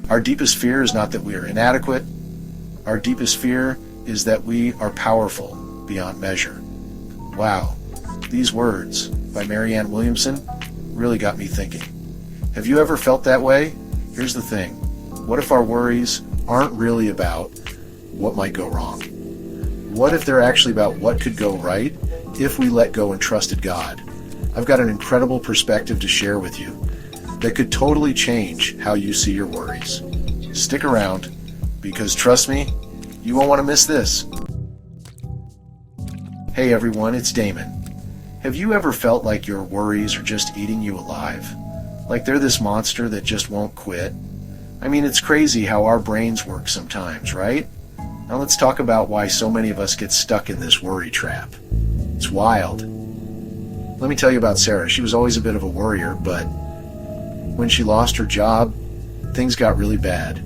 Our deepest fear is not that we are inadequate. Our deepest fear is that we are powerful beyond measure. Wow, these words by Marianne Williamson really got me thinking. Have you ever felt that way? Here's the thing. What if our worries aren't really about what might go wrong? What if they're actually about what could go right if we let go and trusted God? I've got an incredible perspective to share with you that could totally change how you see your worries. Stick around, because trust me, you won't want to miss this. Hey everyone, it's Damon. Have you ever felt like your worries are just eating you alive? Like they're this monster that just won't quit? I mean, it's crazy how our brains work sometimes, right? Now let's talk about why so many of us get stuck in this worry trap. It's wild. Let me tell you about Sarah. She was always a bit of a worrier, but when she lost her job, things got really bad.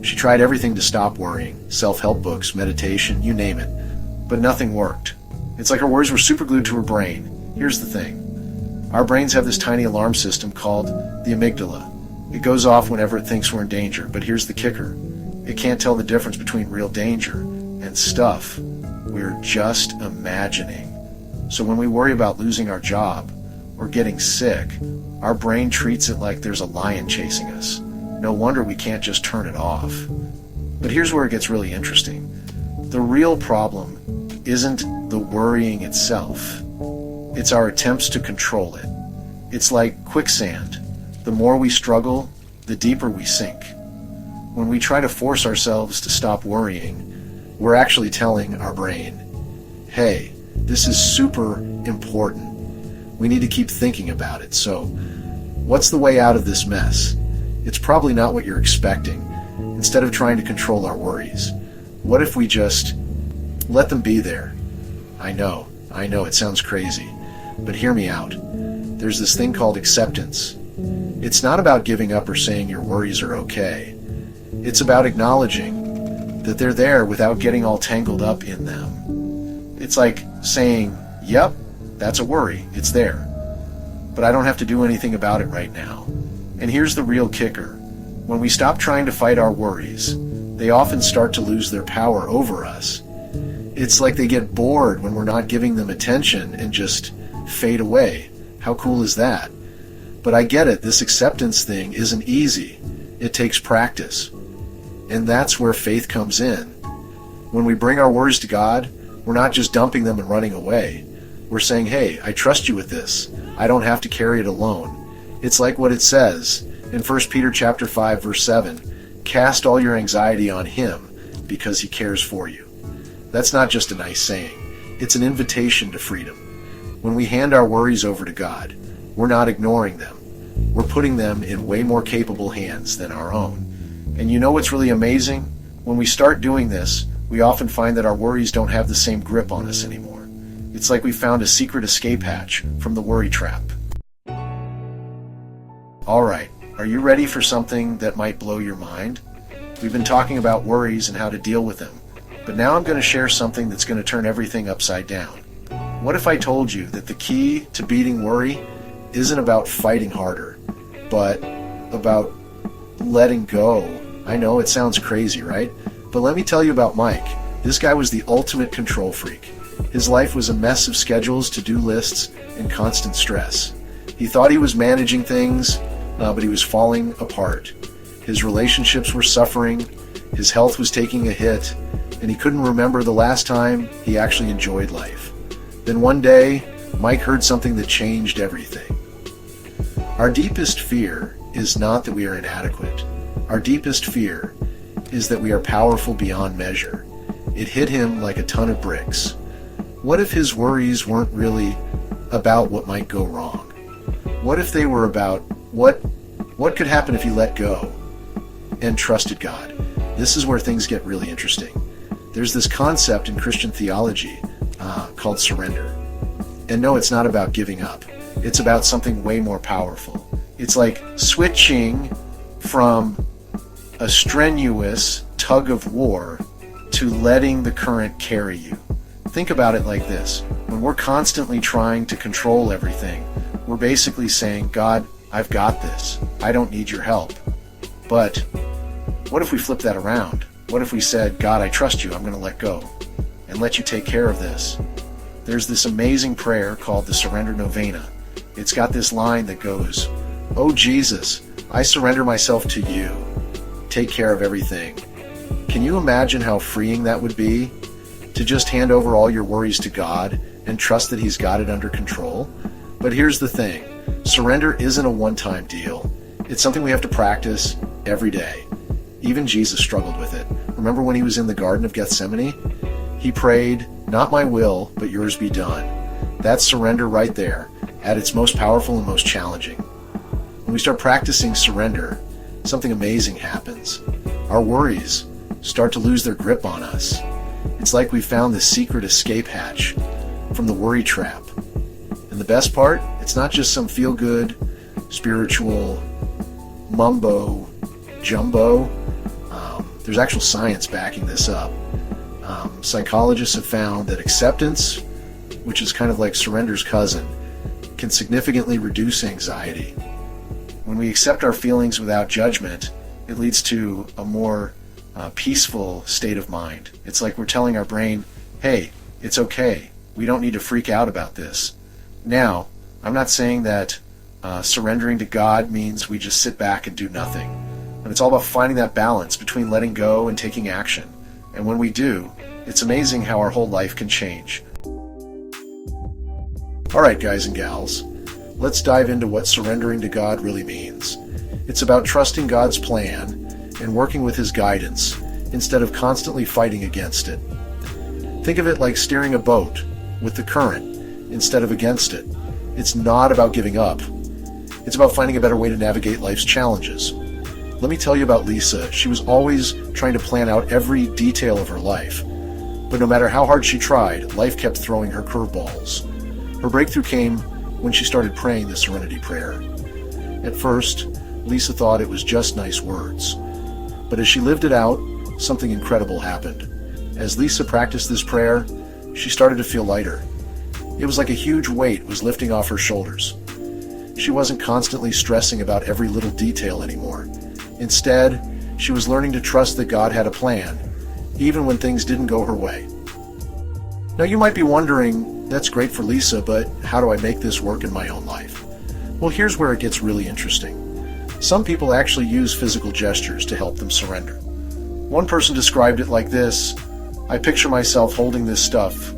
She tried everything to stop worrying, self-help books, meditation, you name it, but nothing worked. It's like her worries were superglued to her brain. Here's the thing. Our brains have this tiny alarm system called the amygdala. It goes off whenever it thinks we're in danger, but here's the kicker. It can't tell the difference between real danger and stuff we're just imagining. So when we worry about losing our job or getting sick, our brain treats it like there's a lion chasing us. No wonder we can't just turn it off. But here's where it gets really interesting. The real problem isn't the worrying itself. It's our attempts to control it. It's like quicksand. The more we struggle, the deeper we sink. When we try to force ourselves to stop worrying, we're actually telling our brain, hey, this is super important. We need to keep thinking about it. So, what's the way out of this mess? It's probably not what you're expecting. Instead of trying to control our worries, what if we just let them be there? I know, it sounds crazy, but hear me out. There's this thing called acceptance. It's not about giving up or saying your worries are okay. It's about acknowledging that they're there without getting all tangled up in them. It's like saying, yep, that's a worry, it's there, but I don't have to do anything about it right now. And here's the real kicker. When we stop trying to fight our worries, they often start to lose their power over us. It's like they get bored when we're not giving them attention and just fade away. How cool is that? But I get it, this acceptance thing isn't easy. It takes practice. And that's where faith comes in. When we bring our worries to God, we're not just dumping them and running away. We're saying, hey, I trust you with this. I don't have to carry it alone. It's like what it says in 1 Peter chapter 5, verse 7, cast all your anxiety on him because he cares for you. That's not just a nice saying. It's an invitation to freedom. When we hand our worries over to God, we're not ignoring them. We're putting them in way more capable hands than our own. And you know what's really amazing? When we start doing this, we often find that our worries don't have the same grip on us anymore. It's like we found a secret escape hatch from the worry trap. Alright, are you ready for something that might blow your mind? We've been talking about worries and how to deal with them, but now I'm going to share something that's going to turn everything upside down. What if I told you that the key to beating worry isn't about fighting harder, but about letting go? I know it sounds crazy, right? But let me tell you about Mike. This guy was the ultimate control freak. His life was a mess of schedules, to-do lists, and constant stress. He thought he was managing things, but he was falling apart. His relationships were suffering, his health was taking a hit, and he couldn't remember the last time he actually enjoyed life. Then one day, Mike heard something that changed everything. Our deepest fear is not that we are inadequate. Our deepest fear is that we are powerful beyond measure. It hit him like a ton of bricks. What if his worries weren't really about what might go wrong? What if they were about what could happen if you let go and trusted God? This is where things get really interesting. There's this concept in Christian theology called surrender. And no, it's not about giving up. It's about something way more powerful. It's like switching from a strenuous tug of war to letting the current carry you. Think about it like this. When we're constantly trying to control everything, we're basically saying, God, I've got this. I don't need your help. But What if we flip that around? What if we said, God, I trust you, I'm going to let go and let you take care of this? There's this amazing prayer called the Surrender Novena. It's got this line that goes, "Oh Jesus, I surrender myself to you. Take care of everything." Can you imagine how freeing that would be? To just hand over all your worries to God and trust that He's got it under control? But here's the thing. Surrender isn't a one-time deal. It's something we have to practice every day. Even Jesus struggled with it. Remember when He was in the Garden of Gethsemane? He prayed, "Not my will, but yours be done." That's surrender right there, at its most powerful and most challenging. When we start practicing surrender, something amazing happens. Our worries start to lose their grip on us. It's like we found this secret escape hatch from the worry trap. And the best part, it's not just some feel-good, spiritual, mumbo jumbo. There's actual science backing this up. Psychologists have found that acceptance, which is kind of like surrender's cousin, can significantly reduce anxiety. When we accept our feelings without judgment, it leads to a more peaceful state of mind. It's like we're telling our brain, hey, it's okay. We don't need to freak out about this. Now, I'm not saying that surrendering to God means we just sit back and do nothing. But it's all about finding that balance between letting go and taking action. And when we do, it's amazing how our whole life can change. Alright, guys and gals, let's dive into what surrendering to God really means. It's about trusting God's plan and working with His guidance instead of constantly fighting against it. Think of it like steering a boat with the current instead of against it. It's not about giving up. It's about finding a better way to navigate life's challenges. Let me tell you about Lisa. She was always trying to plan out every detail of her life. But no matter how hard she tried, life kept throwing her curveballs. Her breakthrough came when she started praying the Serenity prayer. At first, Lisa thought it was just nice words. But as she lived it out, something incredible happened. As Lisa practiced this prayer, she started to feel lighter. It was like a huge weight was lifting off her shoulders. She wasn't constantly stressing about every little detail anymore. Instead, she was learning to trust that God had a plan, even when things didn't go her way. Now you might be wondering, that's great for Lisa, but how do I make this work in my own life? Well, here's where it gets really interesting. Some people actually use physical gestures to help them surrender. One person described it like this: I picture myself holding this stuff.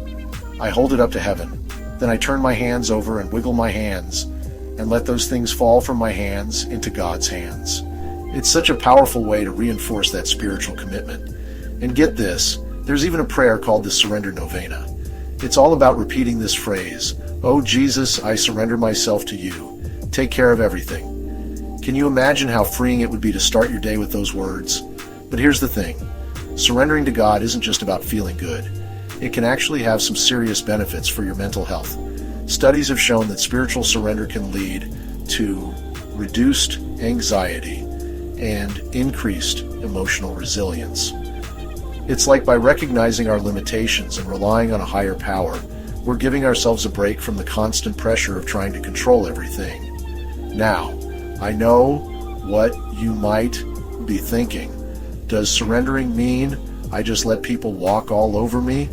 I hold it up to heaven. Then I turn my hands over and wiggle my hands and let those things fall from my hands into God's hands. It's such a powerful way to reinforce that spiritual commitment. And get this, there's even a prayer called the Surrender Novena. It's all about repeating this phrase, "Oh Jesus, I surrender myself to you. Take care of everything." Can you imagine how freeing it would be to start your day with those words? But here's the thing. Surrendering to God isn't just about feeling good. It can actually have some serious benefits for your mental health. Studies have shown that spiritual surrender can lead to reduced anxiety and increased emotional resilience. It's like by recognizing our limitations and relying on a higher power, we're giving ourselves a break from the constant pressure of trying to control everything. Now, I know what you might be thinking. Does surrendering mean I just let people walk all over me?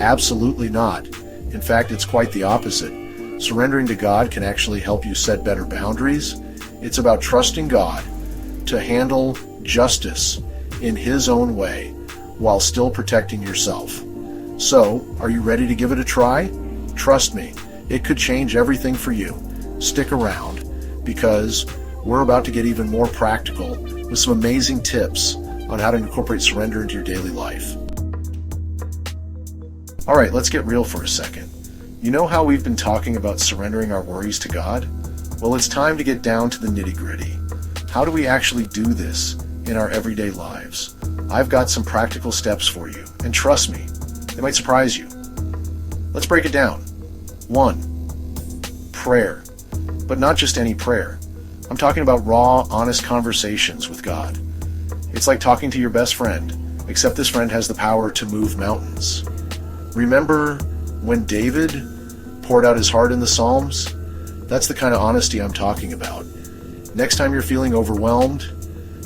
Absolutely not. In fact, it's quite the opposite. Surrendering to God can actually help you set better boundaries. It's about trusting God to handle justice in His own way while still protecting yourself. So, are you ready to give it a try? Trust me, it could change everything for you. Stick around, because we're about to get even more practical with some amazing tips on how to incorporate surrender into your daily life. Alright, let's get real for a second. You know how we've been talking about surrendering our worries to God? Well, it's time to get down to the nitty-gritty. How do we actually do this in our everyday lives? I've got some practical steps for you, and trust me, they might surprise you. Let's break it down. 1. Prayer. But not just any prayer. I'm talking about raw, honest conversations with God. It's like talking to your best friend, except this friend has the power to move mountains. Remember when David poured out his heart in the Psalms? That's the kind of honesty I'm talking about. Next time you're feeling overwhelmed,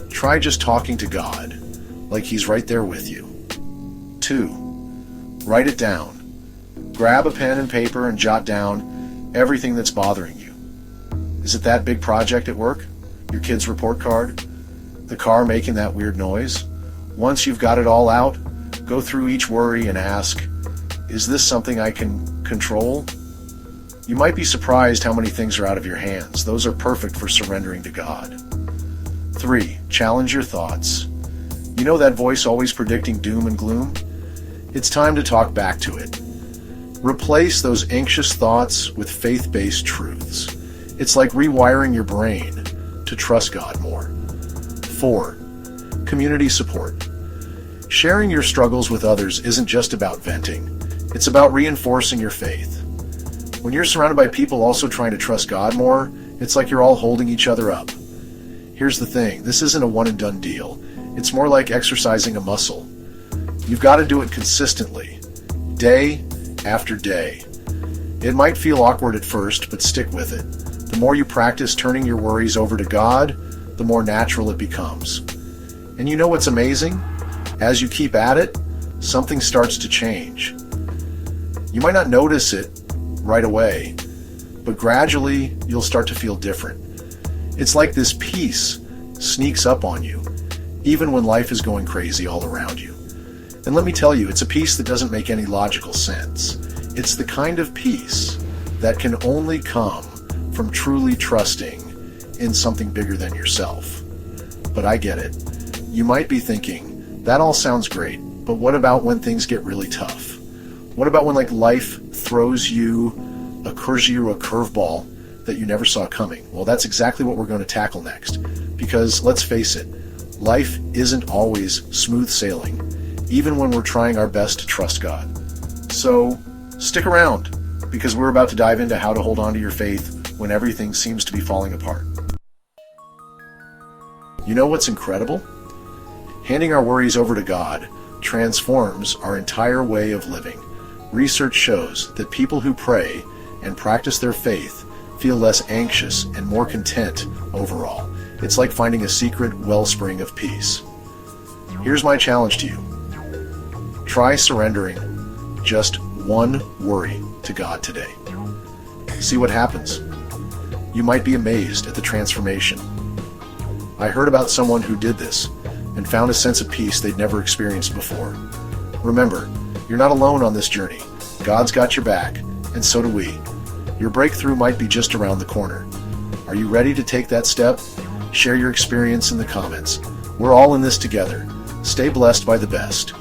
try Try just talking to God, like He's right there with you. 2. Write it down. Grab a pen and paper and jot down everything that's bothering you. Is it that big project at work? Your kid's report card? The car making that weird noise? Once you've got it all out, go through each worry and ask, is this something I can control? You might be surprised how many things are out of your hands. Those are perfect for surrendering to God. 3. Challenge your thoughts. You know that voice always predicting doom and gloom? It's time to talk back to it. Replace those anxious thoughts with faith-based truths. It's like rewiring your brain to trust God more. 4. Community support. Sharing your struggles with others isn't just about venting. It's about reinforcing your faith. When you're surrounded by people also trying to trust God more, it's like you're all holding each other up. Here's the thing, this isn't a one-and-done deal. It's more like exercising a muscle. You've got to do it consistently, day after day. It might feel awkward at first, but stick with it. The more you practice turning your worries over to God, the more natural it becomes. And you know what's amazing? As you keep at it, something starts to change. You might not notice it right away, but gradually you'll start to feel different. It's like this peace sneaks up on you, even when life is going crazy all around you. And let me tell you, it's a peace that doesn't make any logical sense. It's the kind of peace that can only come from truly trusting in something bigger than yourself. But I get it. You might be thinking, that all sounds great, but what about when things get really tough? What about when life occurs you a curveball that you never saw coming? Well, that's exactly what we're going to tackle next. Because let's face it, life isn't always smooth sailing, even when we're trying our best to trust God. So stick around, because we're about to dive into how to hold on to your faith when everything seems to be falling apart. You know what's incredible? Handing our worries over to God transforms our entire way of living. Research shows that people who pray and practice their faith feel less anxious and more content overall. It's like finding a secret wellspring of peace. Here's my challenge to you. Try surrendering just one worry to God today. See what happens. You might be amazed at the transformation. I heard about someone who did this and found a sense of peace they'd never experienced before. Remember, you're not alone on this journey. God's got your back, and so do we. Your breakthrough might be just around the corner. Are you ready to take that step? Share your experience in the comments. We're all in this together. Stay blessed by the best.